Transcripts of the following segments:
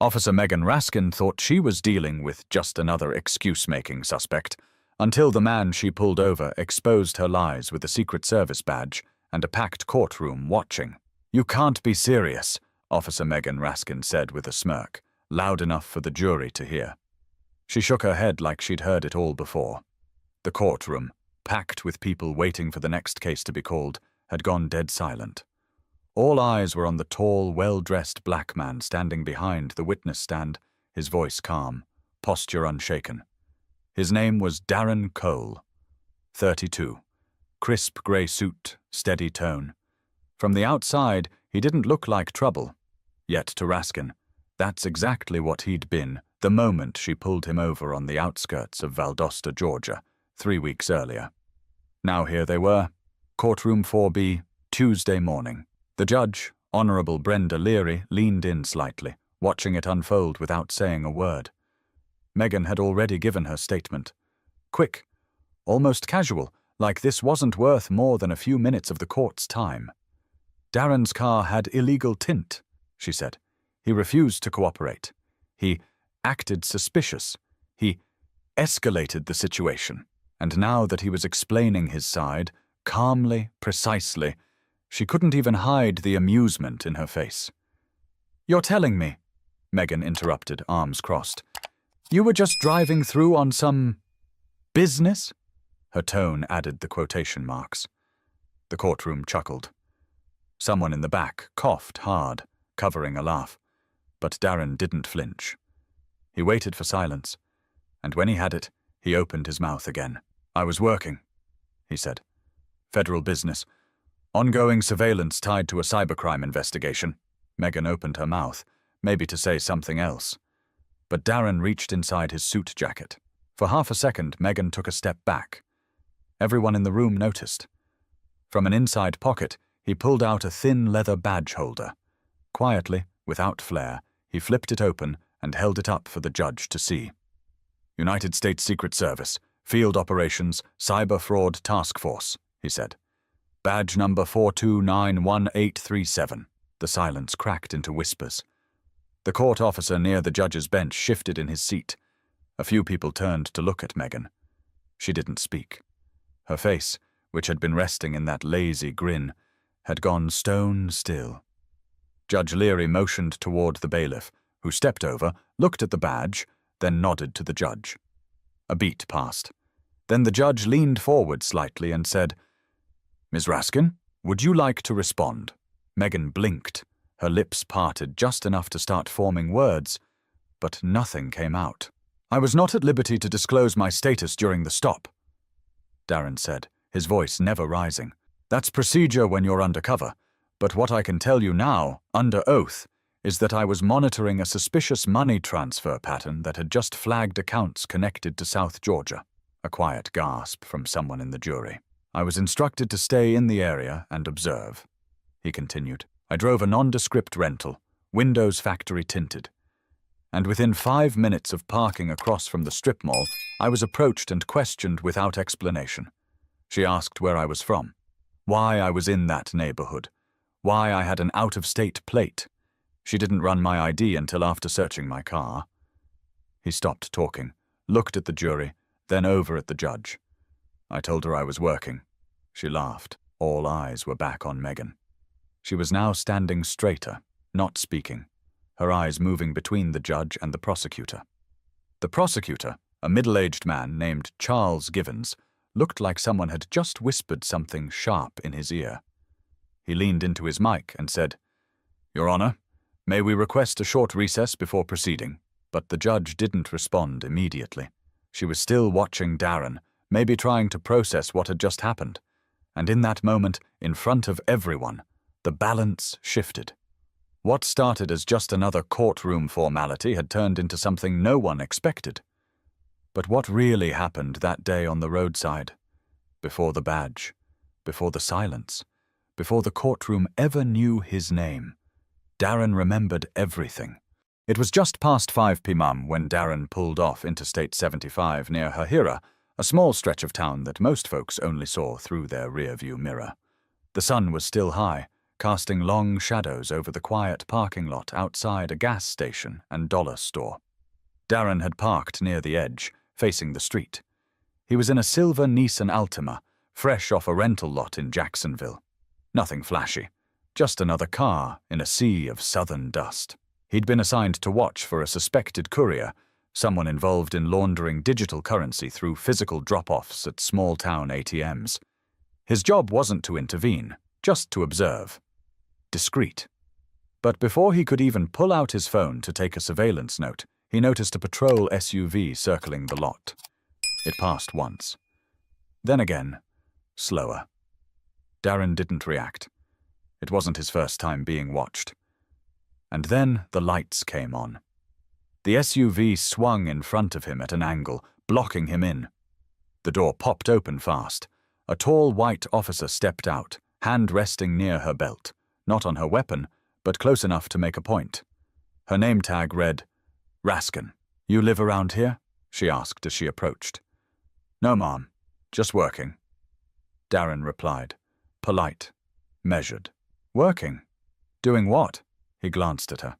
Officer Megan Raskin thought she was dealing with just another excuse-making suspect, until the man she pulled over exposed her lies with a Secret Service badge and a packed courtroom watching. "You can't be serious," Officer Megan Raskin said with a smirk, loud enough for the jury to hear. She shook her head like she'd heard it all before. The courtroom, packed with people waiting for the next case to be called, had gone dead silent. All eyes were on the tall, well-dressed black man standing behind the witness stand, his voice calm, posture unshaken. His name was Darren Cole, 32. Crisp grey suit, steady tone. From the outside, he didn't look like trouble. Yet to Raskin, that's exactly what he'd been the moment she pulled him over on the outskirts of Valdosta, Georgia, 3 weeks earlier. Now here they were, courtroom 4B, Tuesday morning. The judge, Honorable Brenda Leary, leaned in slightly, watching it unfold without saying a word. Megan had already given her statement. Quick, almost casual, like this wasn't worth more than a few minutes of the court's time. Darren's car had illegal tint, she said. He refused to cooperate. He acted suspicious. He escalated the situation. And now that he was explaining his side, calmly, precisely, she couldn't even hide the amusement in her face. "You're telling me," Megan interrupted, arms crossed, "you were just driving through on some business?" Her tone added the quotation marks. The courtroom chuckled. Someone in the back coughed hard, covering a laugh, but Darren didn't flinch. He waited for silence, and when he had it, he opened his mouth again. "I was working," he said. "Federal business. Ongoing surveillance tied to a cybercrime investigation." Megan opened her mouth, maybe to say something else. But Darren reached inside his suit jacket. For half a second, Megan took a step back. Everyone in the room noticed. From an inside pocket, he pulled out a thin leather badge holder. Quietly, without flair, he flipped it open and held it up for the judge to see. "United States Secret Service, Field Operations, Cyber Fraud Task Force," he said. "Badge number 4291837. The silence cracked into whispers. The court officer near the judge's bench shifted in his seat. A few people turned to look at Megan. She didn't speak. Her face, which had been resting in that lazy grin, had gone stone still. Judge Leary motioned toward the bailiff, who stepped over, looked at the badge, then nodded to the judge. A beat passed. Then the judge leaned forward slightly and said, "Ms. Raskin, would you like to respond?" Megan blinked, her lips parted just enough to start forming words, but nothing came out. "I was not at liberty to disclose my status during the stop," Darren said, his voice never rising. "That's procedure when you're undercover, but what I can tell you now, under oath, is that I was monitoring a suspicious money transfer pattern that had just flagged accounts connected to South Georgia." A quiet gasp from someone in the jury. "I was instructed to stay in the area and observe," he continued. "I drove a nondescript rental, windows factory tinted. And within 5 minutes of parking across from the strip mall, I was approached and questioned without explanation. She asked where I was from, why I was in that neighborhood, why I had an out-of-state plate. She didn't run my ID until after searching my car." He stopped talking, looked at the jury, then over at the judge. "I told her I was working." She laughed. All eyes were back on Megan. She was now standing straighter, not speaking, her eyes moving between the judge and the prosecutor. The prosecutor, a middle-aged man named Charles Givens, looked like someone had just whispered something sharp in his ear. He leaned into his mic and said, "Your Honor, may we request a short recess before proceeding?" But the judge didn't respond immediately. She was still watching Darren, maybe trying to process what had just happened. And in that moment, in front of everyone, the balance shifted. What started as just another courtroom formality had turned into something no one expected. But what really happened that day on the roadside? Before the badge, before the silence, before the courtroom ever knew his name, Darren remembered everything. It was just past 5 p.m. when Darren pulled off Interstate 75 near Hahira, a small stretch of town that most folks only saw through their rearview mirror. The sun was still high, casting long shadows over the quiet parking lot outside a gas station and dollar store. Darren had parked near the edge, facing the street. He was in a silver Nissan Altima, fresh off a rental lot in Jacksonville. Nothing flashy, just another car in a sea of southern dust. He'd been assigned to watch for a suspected courier, someone involved in laundering digital currency through physical drop-offs at small-town ATMs. His job wasn't to intervene, just to observe. Discreet. But before he could even pull out his phone to take a surveillance note, he noticed a patrol SUV circling the lot. It passed once. Then again, slower. Darren didn't react. It wasn't his first time being watched. And then the lights came on. The SUV swung in front of him at an angle, blocking him in. The door popped open fast. A tall white officer stepped out, hand resting near her belt, not on her weapon, but close enough to make a point. Her name tag read, Raskin. "You live around here?" she asked as she approached. "No, ma'am. Just working." Darren replied, polite, measured. "Working? Doing what?" He glanced at her.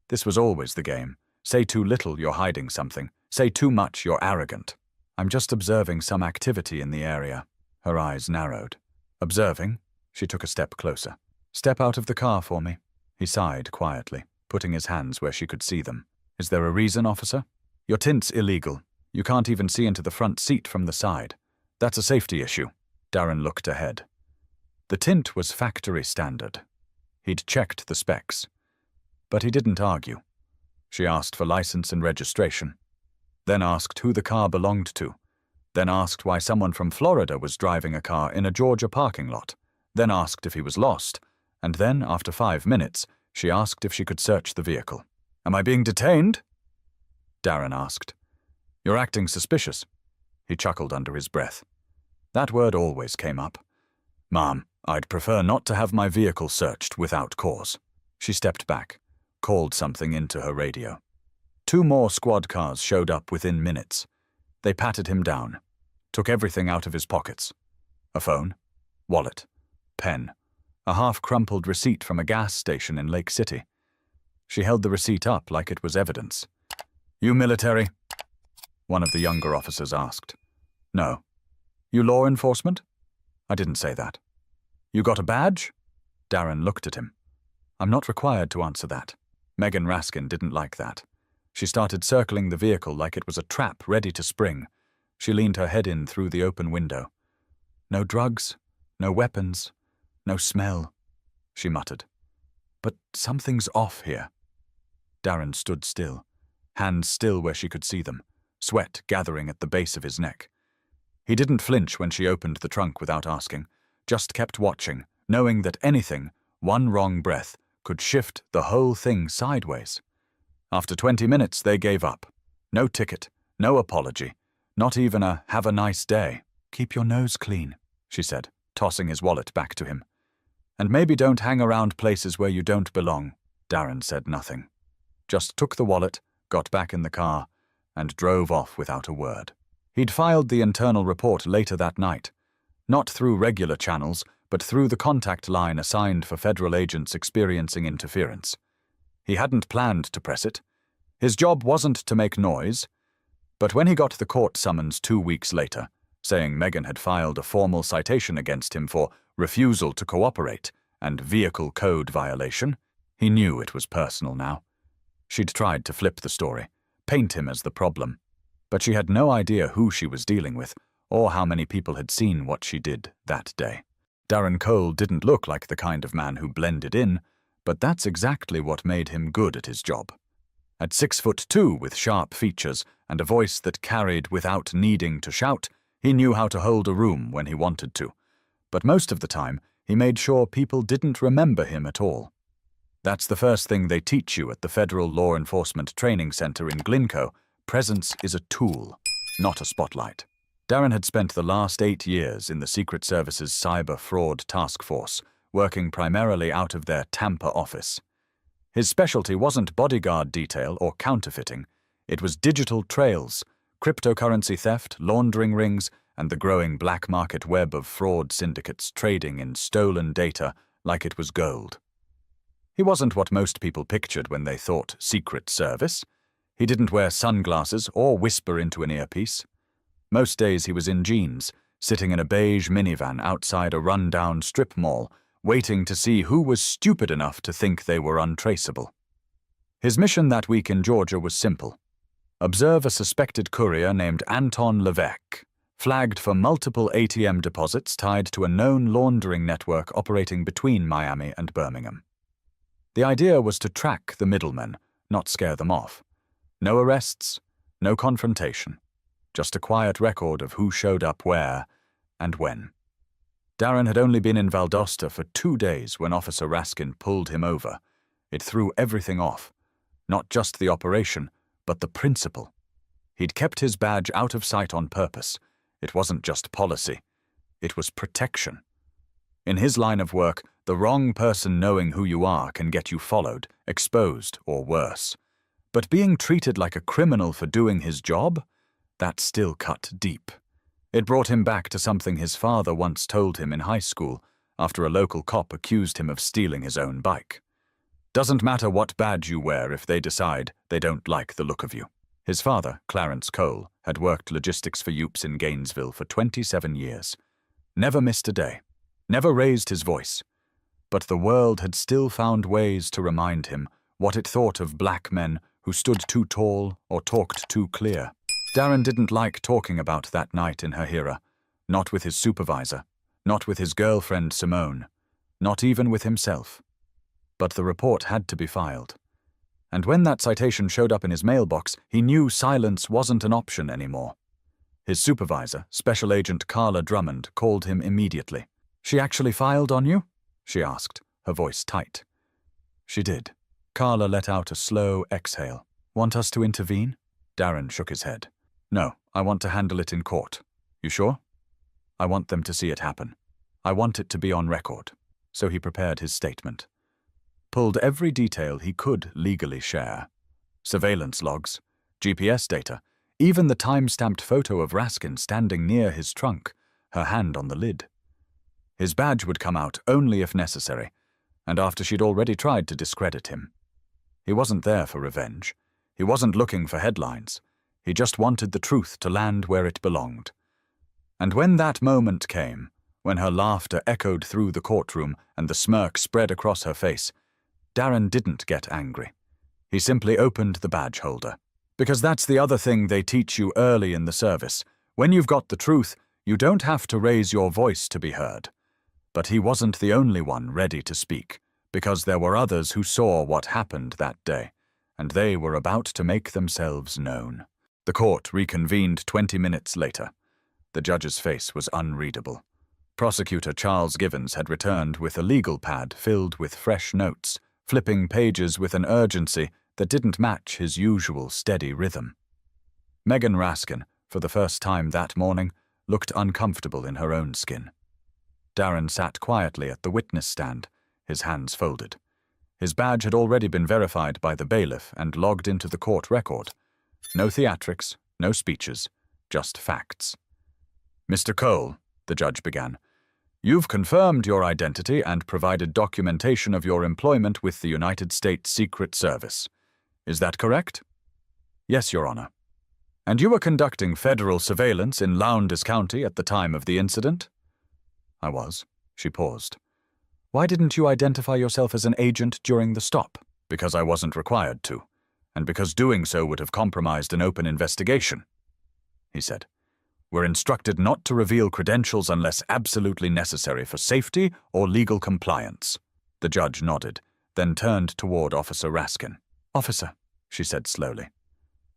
This was always the game. Say too little, you're hiding something. Say too much, you're arrogant. "I'm just observing some activity in the area." Her eyes narrowed. "Observing?" She took a step closer. "Step out of the car for me." He sighed quietly, putting his hands where she could see them. "Is there a reason, officer?" "Your tint's illegal. You can't even see into the front seat from the side. That's a safety issue." Darren looked ahead. The tint was factory standard. He'd checked the specs. But he didn't argue. She asked for license and registration, then asked who the car belonged to, then asked why someone from Florida was driving a car in a Georgia parking lot, then asked if he was lost, and then, after 5 minutes, she asked if she could search the vehicle. "Am I being detained?" Darren asked. "You're acting suspicious." He chuckled under his breath. That word always came up. "Ma'am, I'd prefer not to have my vehicle searched without cause." She stepped back, called something into her radio. 2 more squad cars showed up within minutes. They patted him down, took everything out of his pockets. A phone, wallet, pen, a half-crumpled receipt from a gas station in Lake City. She held the receipt up like it was evidence. "You military?" one of the younger officers asked. "No." "You law enforcement?" "I didn't say that." "You got a badge?" Darren looked at him. "I'm not required to answer that." Megan Raskin didn't like that. She started circling the vehicle like it was a trap ready to spring. She leaned her head in through the open window. "No drugs, no weapons, no smell," she muttered. "But something's off here." Darren stood still, hands still where she could see them, sweat gathering at the base of his neck. He didn't flinch when she opened the trunk without asking, just kept watching, knowing that anything, one wrong breath, could shift the whole thing sideways. After 20 minutes, they gave up. No ticket, no apology, not even a "have a nice day." "Keep your nose clean," she said, tossing his wallet back to him. "And maybe don't hang around places where you don't belong." Darren said nothing. Just took the wallet, got back in the car, and drove off without a word. He'd filed the internal report later that night, not through regular channels, but through the contact line assigned for federal agents experiencing interference. He hadn't planned to press it. His job wasn't to make noise. But when he got the court summons 2 weeks later, saying Megan had filed a formal citation against him for refusal to cooperate and vehicle code violation, he knew it was personal now. She'd tried to flip the story, paint him as the problem, but she had no idea who she was dealing with or how many people had seen what she did that day. Darren Cole didn't look like the kind of man who blended in, but that's exactly what made him good at his job. At 6'2" with sharp features and a voice that carried without needing to shout, he knew how to hold a room when he wanted to. But most of the time, he made sure people didn't remember him at all. That's the first thing they teach you at the Federal Law Enforcement Training Center in Glencoe. Presence is a tool, not a spotlight. Darren had spent the last 8 years in the Secret Service's Cyber Fraud Task Force, working primarily out of their Tampa office. His specialty wasn't bodyguard detail or counterfeiting. It was digital trails, cryptocurrency theft, laundering rings, and the growing black market web of fraud syndicates trading in stolen data like it was gold. He wasn't what most people pictured when they thought Secret Service. He didn't wear sunglasses or whisper into an earpiece. Most days he was in jeans, sitting in a beige minivan outside a run-down strip mall, waiting to see who was stupid enough to think they were untraceable. His mission that week in Georgia was simple. Observe a suspected courier named Anton Levesque, flagged for multiple ATM deposits tied to a known laundering network operating between Miami and Birmingham. The idea was to track the middlemen, not scare them off. No arrests, no confrontation, just a quiet record of who showed up where and when. Darren had only been in Valdosta for 2 days when Officer Raskin pulled him over. It threw everything off, not just the operation, but the principle. He'd kept his badge out of sight on purpose. It wasn't just policy, it was protection. In his line of work, the wrong person knowing who you are can get you followed, exposed, or worse. But being treated like a criminal for doing his job? That still cut deep. It brought him back to something his father once told him in high school after a local cop accused him of stealing his own bike. Doesn't matter what badge you wear if they decide they don't like the look of you. His father, Clarence Cole, had worked logistics for Upes in Gainesville for 27 years. Never missed a day. Never raised his voice. But the world had still found ways to remind him what it thought of black men who stood too tall or talked too clear. Darren didn't like talking about that night in Hahira. Not with his supervisor. Not with his girlfriend Simone. Not even with himself. But the report had to be filed. And when that citation showed up in his mailbox, he knew silence wasn't an option anymore. His supervisor, Special Agent Carla Drummond, called him immediately. "She actually filed on you?" she asked, her voice tight. She did. Carla let out a slow exhale. "Want us to intervene?" Darren shook his head. "No, I want to handle it in court. You sure?" "I want them to see it happen. I want it to be on record." So he prepared his statement. Pulled every detail he could legally share. Surveillance logs, GPS data, even the time-stamped photo of Raskin standing near his trunk, her hand on the lid. His badge would come out only if necessary, and after she'd already tried to discredit him. He wasn't there for revenge. He wasn't looking for headlines. He just wanted the truth to land where it belonged. And when that moment came, when her laughter echoed through the courtroom and the smirk spread across her face, Darren didn't get angry. He simply opened the badge holder. Because that's the other thing they teach you early in the service. When you've got the truth, you don't have to raise your voice to be heard. But he wasn't the only one ready to speak, because there were others who saw what happened that day, and they were about to make themselves known. The court reconvened 20 minutes later. The judge's face was unreadable. Prosecutor Charles Givens had returned with a legal pad filled with fresh notes, flipping pages with an urgency that didn't match his usual steady rhythm. Megan Raskin, for the first time that morning, looked uncomfortable in her own skin. Darren sat quietly at the witness stand, his hands folded. His badge had already been verified by the bailiff and logged into the court record. No theatrics, no speeches, just facts. "Mr. Cole," the judge began, "you've confirmed your identity and provided documentation of your employment with the United States Secret Service. Is that correct?" "Yes, Your Honor." "And you were conducting federal surveillance in Lowndes County at the time of the incident?" "I was." She paused. "Why didn't you identify yourself as an agent during the stop?" "Because I wasn't required to, and because doing so would have compromised an open investigation," he said. "We're instructed not to reveal credentials unless absolutely necessary for safety or legal compliance." The judge nodded, then turned toward Officer Raskin. "Officer," she said slowly,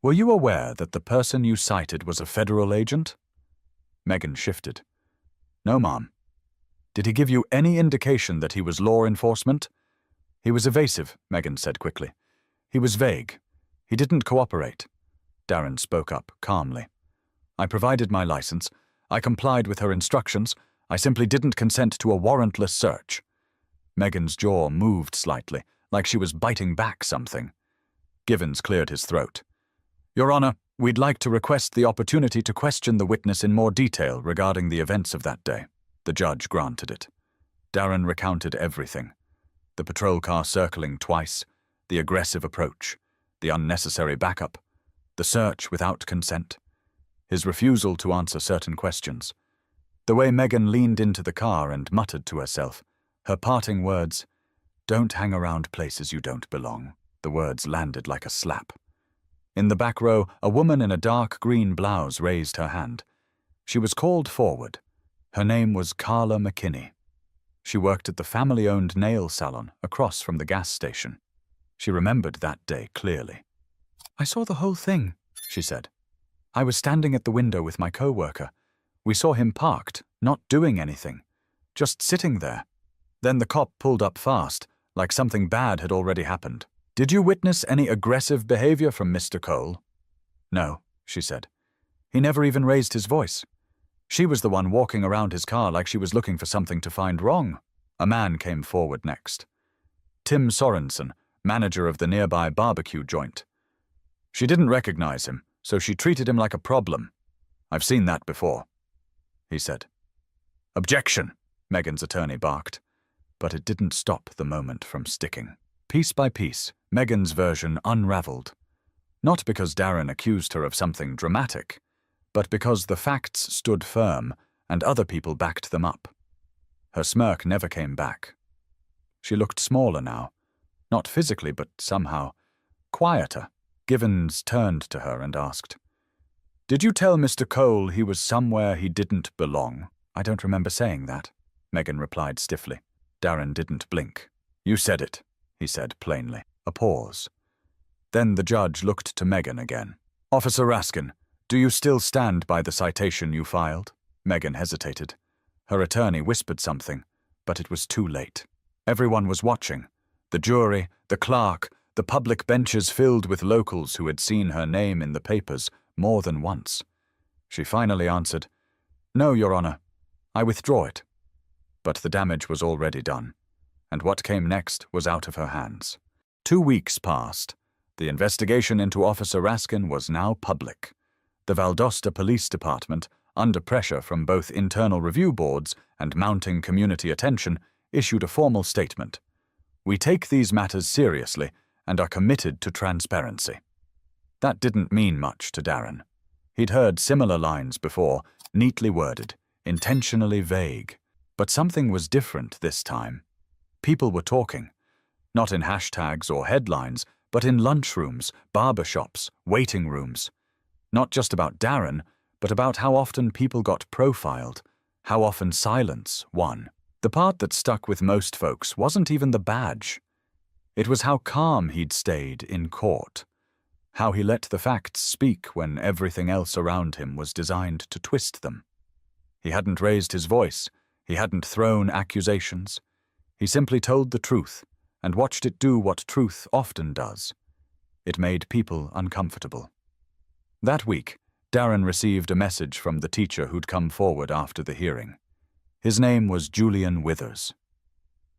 "were you aware that the person you cited was a federal agent?" Megan shifted. "No, ma'am." "Did he give you any indication that he was law enforcement?" "He was evasive," Megan said quickly. "He was vague. He didn't cooperate." Darren spoke up calmly. "I provided my license. I complied with her instructions. I simply didn't consent to a warrantless search." Megan's jaw moved slightly, like she was biting back something. Givens cleared his throat. "Your Honor, we'd like to request the opportunity to question the witness in more detail regarding the events of that day." The judge granted it. Darren recounted everything. The patrol car circling twice, the aggressive approach, the unnecessary backup, the search without consent, his refusal to answer certain questions, the way Megan leaned into the car and muttered to herself, her parting words, "Don't hang around places you don't belong." The words landed like a slap. In the back row, a woman in a dark green blouse raised her hand. She was called forward. Her name was Carla McKinney. She worked at the family-owned nail salon across from the gas station. She remembered that day clearly. "I saw the whole thing," she said. "I was standing at the window with my co-worker. We saw him parked, not doing anything, just sitting there. Then the cop pulled up fast, like something bad had already happened." "Did you witness any aggressive behavior from Mr. Cole?" "No," she said. "He never even raised his voice. She was the one walking around his car like she was looking for something to find wrong." A man came forward next. Tim Sorensen, manager of the nearby barbecue joint. "She didn't recognize him, so she treated him like a problem. I've seen that before," he said. "Objection," Megan's attorney barked. But it didn't stop the moment from sticking. Piece by piece, Megan's version unraveled. Not because Darren accused her of something dramatic, but because the facts stood firm and other people backed them up. Her smirk never came back. She looked smaller now, not physically but somehow quieter. Givens turned to her and asked, "Did you tell Mr. Cole he was somewhere he didn't belong?" "I don't remember saying that," Megan replied stiffly. Darren didn't blink. "You said it," he said plainly. A pause. Then the judge looked to Megan again. "Officer Raskin, do you still stand by the citation you filed?" Megan hesitated. Her attorney whispered something, but it was too late. Everyone was watching. The jury, the clerk, the public benches filled with locals who had seen her name in the papers more than once. She finally answered, "No, Your Honor. I withdraw it." But the damage was already done, and what came next was out of her hands. 2 weeks passed. The investigation into Officer Raskin was now public. The Valdosta Police Department, under pressure from both internal review boards and mounting community attention, issued a formal statement. "We take these matters seriously and are committed to transparency." That didn't mean much to Darren. He'd heard similar lines before, neatly worded, intentionally vague. But something was different this time. People were talking, not in hashtags or headlines, but in lunchrooms, barbershops, waiting rooms. Not just about Darren, but about how often people got profiled, how often silence won. The part that stuck with most folks wasn't even the badge. It was how calm he'd stayed in court, how he let the facts speak when everything else around him was designed to twist them. He hadn't raised his voice, he hadn't thrown accusations. He simply told the truth and watched it do what truth often does. It made people uncomfortable. That week, Darren received a message from the teacher who'd come forward after the hearing. His name was Julian Withers.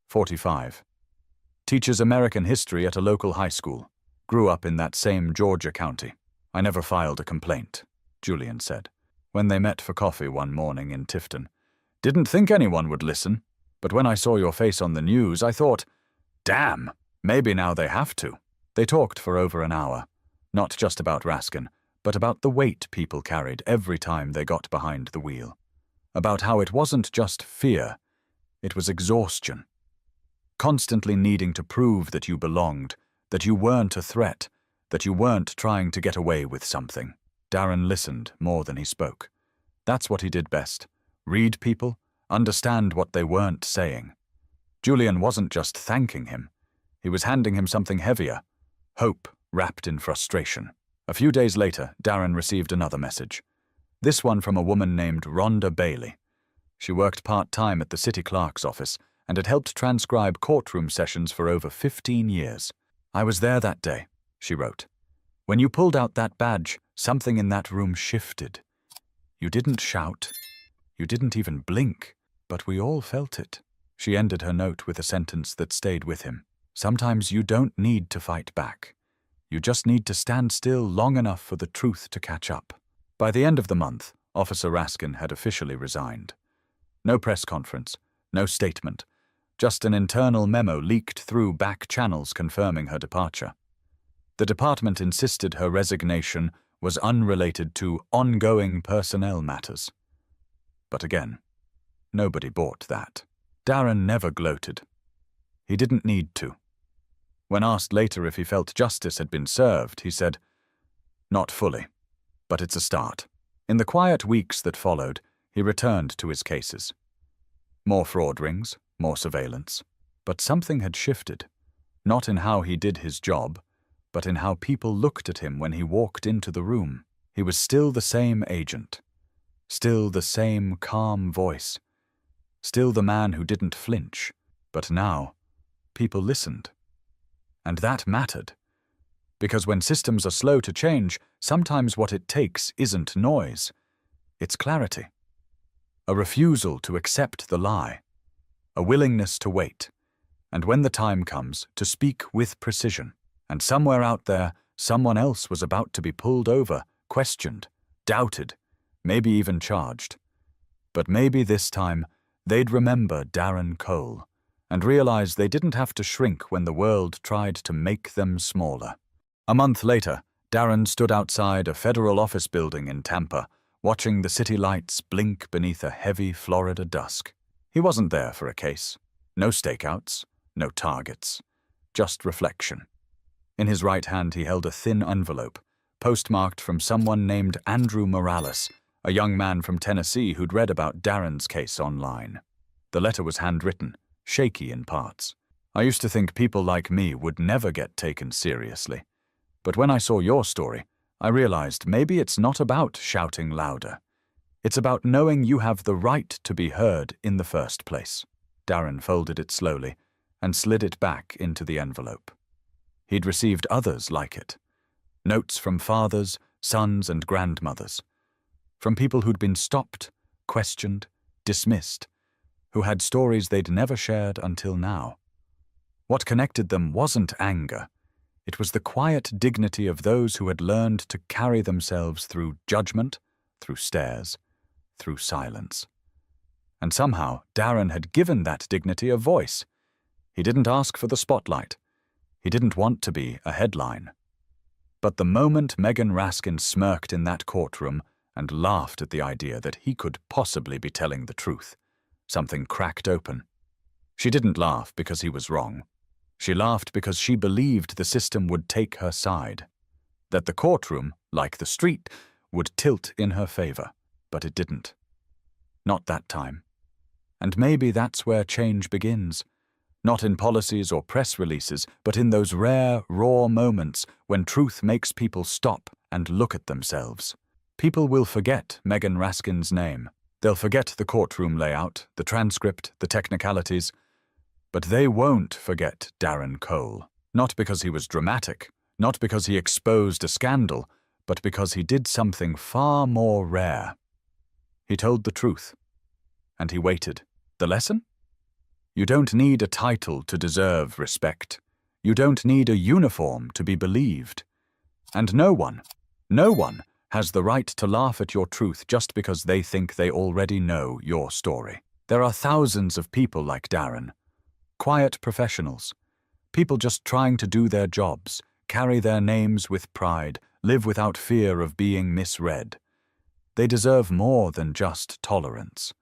45. Teaches American history at a local high school. Grew up in that same Georgia county. "I never filed a complaint," Julian said, when they met for coffee one morning in Tifton. "Didn't think anyone would listen, but when I saw your face on the news, I thought, damn, maybe now they have to." They talked for over an hour, not just about Raskin, but about the weight people carried every time they got behind the wheel. About how it wasn't just fear, it was exhaustion. Constantly needing to prove that you belonged, that you weren't a threat, that you weren't trying to get away with something. Darren listened more than he spoke. That's what he did best. Read people, understand what they weren't saying. Julian wasn't just thanking him. He was handing him something heavier, hope wrapped in frustration. A few days later, Darren received another message. This one from a woman named Rhonda Bailey. She worked part-time at the city clerk's office and had helped transcribe courtroom sessions for over 15 years. "I was there that day," she wrote. "When you pulled out that badge, something in that room shifted. You didn't shout. You didn't even blink, but we all felt it." She ended her note with a sentence that stayed with him. "Sometimes you don't need to fight back. You just need to stand still long enough for the truth to catch up." By the end of the month, Officer Raskin had officially resigned. No press conference, no statement, just an internal memo leaked through back channels confirming her departure. The department insisted her resignation was unrelated to ongoing personnel matters. But again, nobody bought that. Darren never gloated. He didn't need to. When asked later if he felt justice had been served, he said, "Not fully, but it's a start." In the quiet weeks that followed, he returned to his cases. More fraud rings, more surveillance. But something had shifted, not in how he did his job, but in how people looked at him when he walked into the room. He was still the same agent, still the same calm voice, still the man who didn't flinch. But now, people listened. And that mattered. Because when systems are slow to change, sometimes what it takes isn't noise, it's clarity. A refusal to accept the lie, a willingness to wait, and when the time comes, to speak with precision. And somewhere out there, someone else was about to be pulled over, questioned, doubted, maybe even charged. But maybe this time, they'd remember Darren Cole and realize they didn't have to shrink when the world tried to make them smaller. A month later, Darren stood outside a federal office building in Tampa, watching the city lights blink beneath a heavy Florida dusk. He wasn't there for a case. No stakeouts, no targets, just reflection. In his right hand he held a thin envelope, postmarked from someone named Andrew Morales, a young man from Tennessee who'd read about Darren's case online. The letter was handwritten, shaky in parts. "I used to think people like me would never get taken seriously. But when I saw your story, I realized maybe it's not about shouting louder. It's about knowing you have the right to be heard in the first place." Darren folded it slowly and slid it back into the envelope. He'd received others like it. Notes from fathers, sons, and grandmothers. From people who'd been stopped, questioned, dismissed, who had stories they'd never shared until now. What connected them wasn't anger. It was the quiet dignity of those who had learned to carry themselves through judgment, through stares, through silence. And somehow, Darren had given that dignity a voice. He didn't ask for the spotlight. He didn't want to be a headline. But the moment Megan Raskin smirked in that courtroom and laughed at the idea that he could possibly be telling the truth, something cracked open. She didn't laugh because he was wrong. She laughed because she believed the system would take her side, that the courtroom, like the street, would tilt in her favor. But it didn't. Not that time. And maybe that's where change begins. Not in policies or press releases, but in those rare, raw moments when truth makes people stop and look at themselves. People will forget Megan Raskin's name. They'll forget the courtroom layout, the transcript, the technicalities. But they won't forget Darren Cole. Not because he was dramatic, not because he exposed a scandal, but because he did something far more rare. He told the truth. And he waited. The lesson? You don't need a title to deserve respect. You don't need a uniform to be believed. And no one has the right to laugh at your truth just because they think they already know your story. There are thousands of people like Darren. Quiet professionals. People just trying to do their jobs, carry their names with pride, live without fear of being misread. They deserve more than just tolerance.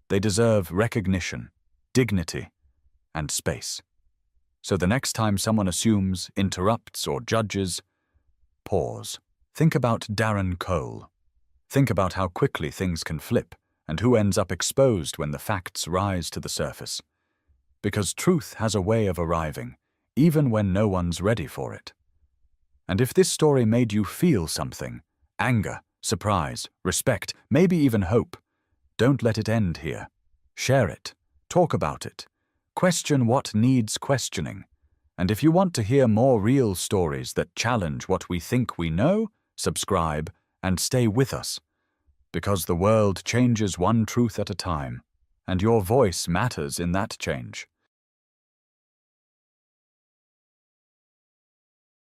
They deserve recognition, dignity, and space. So the next time someone assumes, interrupts, or judges, pause. Think about Darren Cole. Think about how quickly things can flip and who ends up exposed when the facts rise to the surface. Because truth has a way of arriving, even when no one's ready for it. And if this story made you feel something, anger, surprise, respect, maybe even hope, don't let it end here. Share it. Talk about it. Question what needs questioning. And if you want to hear more real stories that challenge what we think we know, subscribe and stay with us. Because the world changes one truth at a time, and your voice matters in that change.